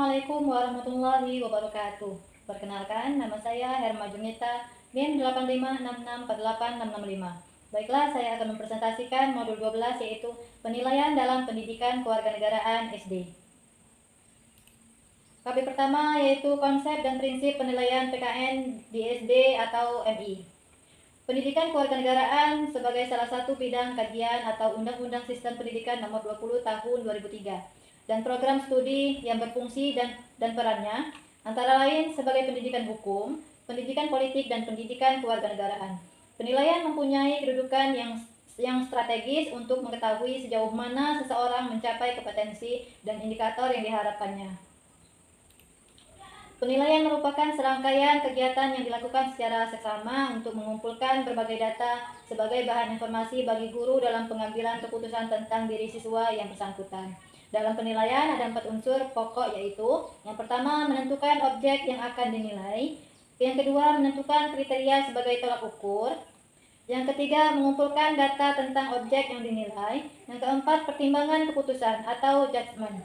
Assalamualaikum warahmatullahi wabarakatuh. Perkenalkan, nama saya Herma Junita, NIM 856648665. Baiklah, saya akan mempresentasikan modul 12 yaitu penilaian dalam pendidikan kewarganegaraan SD. Topik pertama yaitu konsep dan prinsip penilaian PKN di SD atau MI. Pendidikan kewarganegaraan sebagai salah satu bidang kajian atau Undang-Undang Sistem Pendidikan Nomor 20 Tahun 2003 dan program studi yang berfungsi dan perannya antara lain sebagai pendidikan hukum, pendidikan politik, dan pendidikan kewarganegaraan. Penilaian mempunyai kedudukan yang strategis untuk mengetahui sejauh mana seseorang mencapai kompetensi dan indikator yang diharapkannya. Penilaian merupakan serangkaian kegiatan yang dilakukan secara seksama untuk mengumpulkan berbagai data sebagai bahan informasi bagi guru dalam pengambilan keputusan tentang diri siswa yang bersangkutan. Dalam penilaian ada 4 unsur pokok yaitu yang pertama menentukan objek yang akan dinilai, yang kedua menentukan kriteria sebagai tolak ukur, yang ketiga mengumpulkan data tentang objek yang dinilai, yang keempat pertimbangan keputusan atau judgment.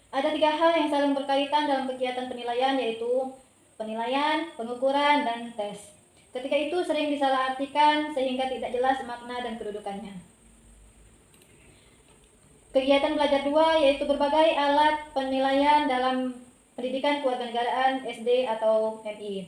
Ada 3 hal yang saling berkaitan dalam kegiatan penilaian yaitu penilaian, pengukuran, dan tes. Ketika itu sering disalahartikan sehingga tidak jelas makna dan kedudukannya. Kegiatan belajar 2 yaitu berbagai alat penilaian dalam pendidikan kewarganegaraan SD atau MI.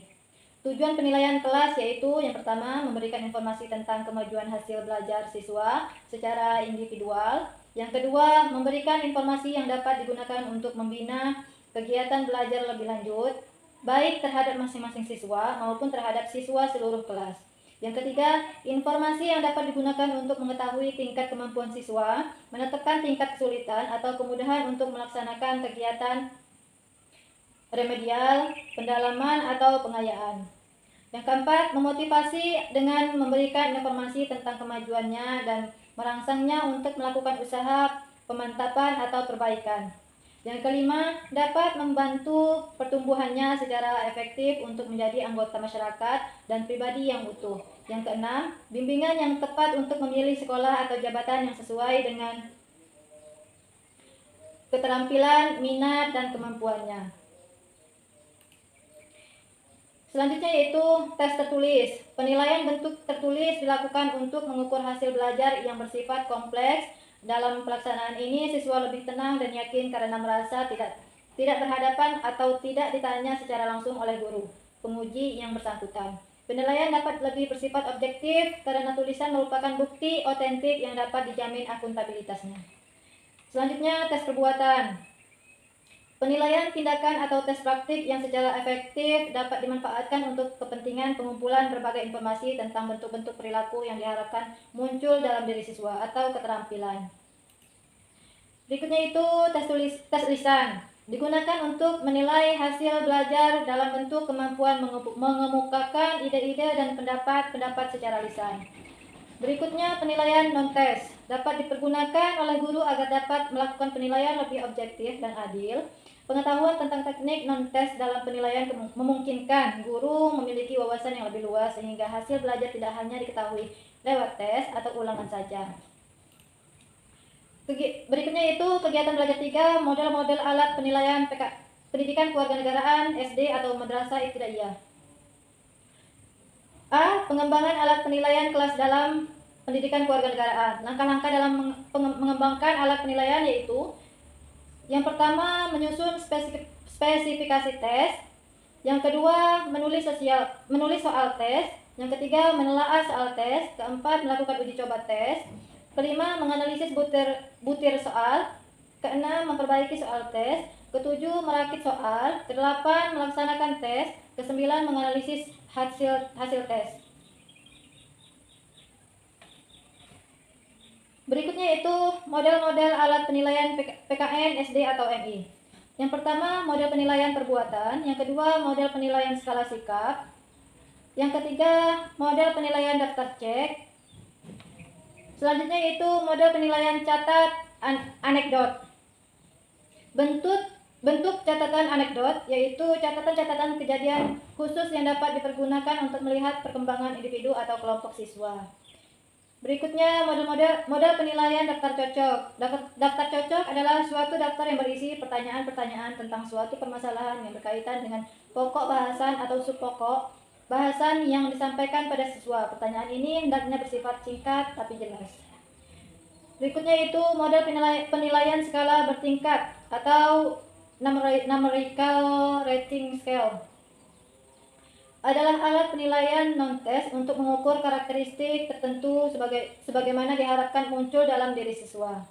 Tujuan penilaian kelas yaitu yang pertama memberikan informasi tentang kemajuan hasil belajar siswa secara individual. Yang kedua memberikan informasi yang dapat digunakan untuk membina kegiatan belajar lebih lanjut, baik terhadap masing-masing siswa maupun terhadap siswa seluruh kelas. Yang ketiga, informasi yang dapat digunakan untuk mengetahui tingkat kemampuan siswa, menetapkan tingkat kesulitan atau kemudahan untuk melaksanakan kegiatan remedial, pendalaman, atau pengayaan. Yang keempat, memotivasi dengan memberikan informasi tentang kemajuannya dan merangsangnya untuk melakukan usaha pemantapan atau perbaikan. Yang kelima, dapat membantu pertumbuhannya secara efektif untuk menjadi anggota masyarakat dan pribadi yang utuh. Yang keenam, bimbingan yang tepat untuk memilih sekolah atau jabatan yang sesuai dengan keterampilan, minat, dan kemampuannya. Selanjutnya yaitu tes tertulis. Penilaian bentuk tertulis dilakukan untuk mengukur hasil belajar yang bersifat kompleks. Dalam pelaksanaan ini, siswa lebih tenang dan yakin karena merasa tidak berhadapan atau tidak ditanya secara langsung oleh guru penguji yang bersangkutan. Penilaian dapat lebih bersifat objektif karena tulisan merupakan bukti otentik yang dapat dijamin akuntabilitasnya. Selanjutnya, tes perbuatan. Penilaian tindakan atau tes praktik yang secara efektif dapat dimanfaatkan untuk kepentingan pengumpulan berbagai informasi tentang bentuk-bentuk perilaku yang diharapkan muncul dalam diri siswa atau keterampilan. Berikutnya itu tes lisan. Digunakan untuk menilai hasil belajar dalam bentuk kemampuan mengemukakan ide-ide dan pendapat-pendapat secara lisan. Berikutnya penilaian non-tes. Dapat dipergunakan oleh guru agar dapat melakukan penilaian lebih objektif dan adil. Pengetahuan tentang teknik non-tes dalam penilaian memungkinkan guru memiliki wawasan yang lebih luas sehingga hasil belajar tidak hanya diketahui lewat tes atau ulangan saja. Berikutnya itu kegiatan belajar 3, model-model alat penilaian pendidikan kewarganegaraan SD atau madrasah ibtidaiyah. A. Pengembangan alat penilaian kelas dalam pendidikan kewarganegaraan. Langkah-langkah dalam mengembangkan alat penilaian yaitu yang pertama, menyusun spesifikasi tes. Yang kedua, menulis soal tes. Yang ketiga, menelaah soal tes. Keempat, melakukan uji coba tes. Kelima, menganalisis butir soal. Keenam, memperbaiki soal tes. Ketujuh, merakit soal. Kedelapan, melaksanakan tes. Kesembilan, menganalisis hasil tes. Berikutnya itu model-model alat penilaian PKN SD atau MI. Yang pertama, model penilaian perbuatan. Yang kedua, model penilaian skala sikap. Yang ketiga, model penilaian daftar cek. Selanjutnya itu model penilaian catat anekdot. Bentuk catatan anekdot yaitu catatan-catatan kejadian khusus yang dapat dipergunakan untuk melihat perkembangan individu atau kelompok siswa. Berikutnya model penilaian daftar cocok. Daftar cocok adalah suatu daftar yang berisi pertanyaan-pertanyaan tentang suatu permasalahan yang berkaitan dengan pokok bahasan atau subpokok bahasan yang disampaikan pada siswa. Pertanyaan ini hendaknya bersifat singkat tapi jelas. Berikutnya itu model penilaian skala bertingkat atau numerical rating scale. Adalah alat penilaian non-tes untuk mengukur karakteristik tertentu sebagaimana diharapkan muncul dalam diri siswa.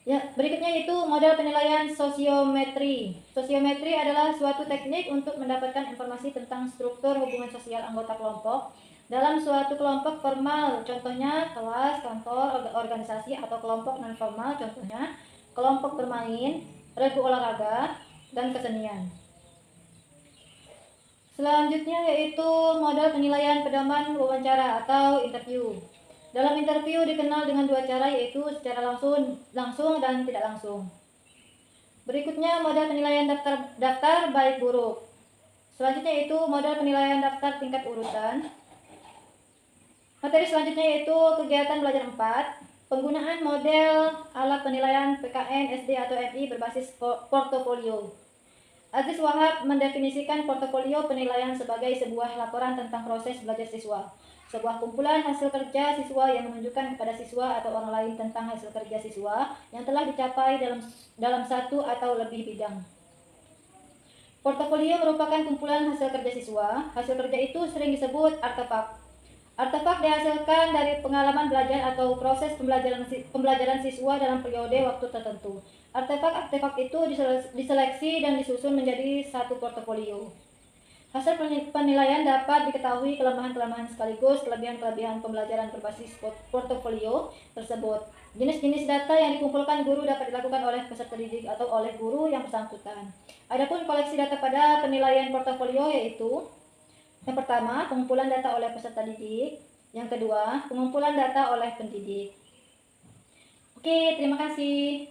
Ya, berikutnya itu model penilaian sosiometri. Sosiometri adalah suatu teknik untuk mendapatkan informasi tentang struktur hubungan sosial anggota kelompok dalam suatu kelompok formal, contohnya kelas, kantor, organisasi, atau kelompok non-formal, contohnya kelompok bermain, regu olahraga, dan kesenian. Selanjutnya yaitu model penilaian pedoman wawancara atau interview. Dalam interview dikenal dengan dua cara, yaitu secara langsung dan tidak langsung. Berikutnya model penilaian daftar baik buruk. Selanjutnya yaitu model penilaian daftar tingkat urutan. Materi selanjutnya yaitu kegiatan belajar 4, penggunaan model alat penilaian PKN, SD atau MI berbasis portofolio. Aziz Wahab mendefinisikan portofolio penilaian sebagai sebuah laporan tentang proses belajar siswa, sebuah kumpulan hasil kerja siswa yang menunjukkan kepada siswa atau orang lain tentang hasil kerja siswa yang telah dicapai dalam satu atau lebih bidang. Portofolio merupakan kumpulan hasil kerja siswa. Hasil kerja itu sering disebut artefak. Artefak dihasilkan dari pengalaman belajar atau proses pembelajaran siswa dalam periode waktu tertentu. Artefak-artefak itu diseleksi dan disusun menjadi satu portofolio. Hasil penilaian dapat diketahui kelemahan-kelemahan sekaligus kelebihan-kelebihan pembelajaran berbasis portofolio tersebut. Jenis-jenis data yang dikumpulkan guru dapat dilakukan oleh peserta didik atau oleh guru yang bersangkutan. Adapun koleksi data pada penilaian portofolio yaitu yang pertama, pengumpulan data oleh peserta didik. Yang kedua, pengumpulan data oleh pendidik. Oke, terima kasih.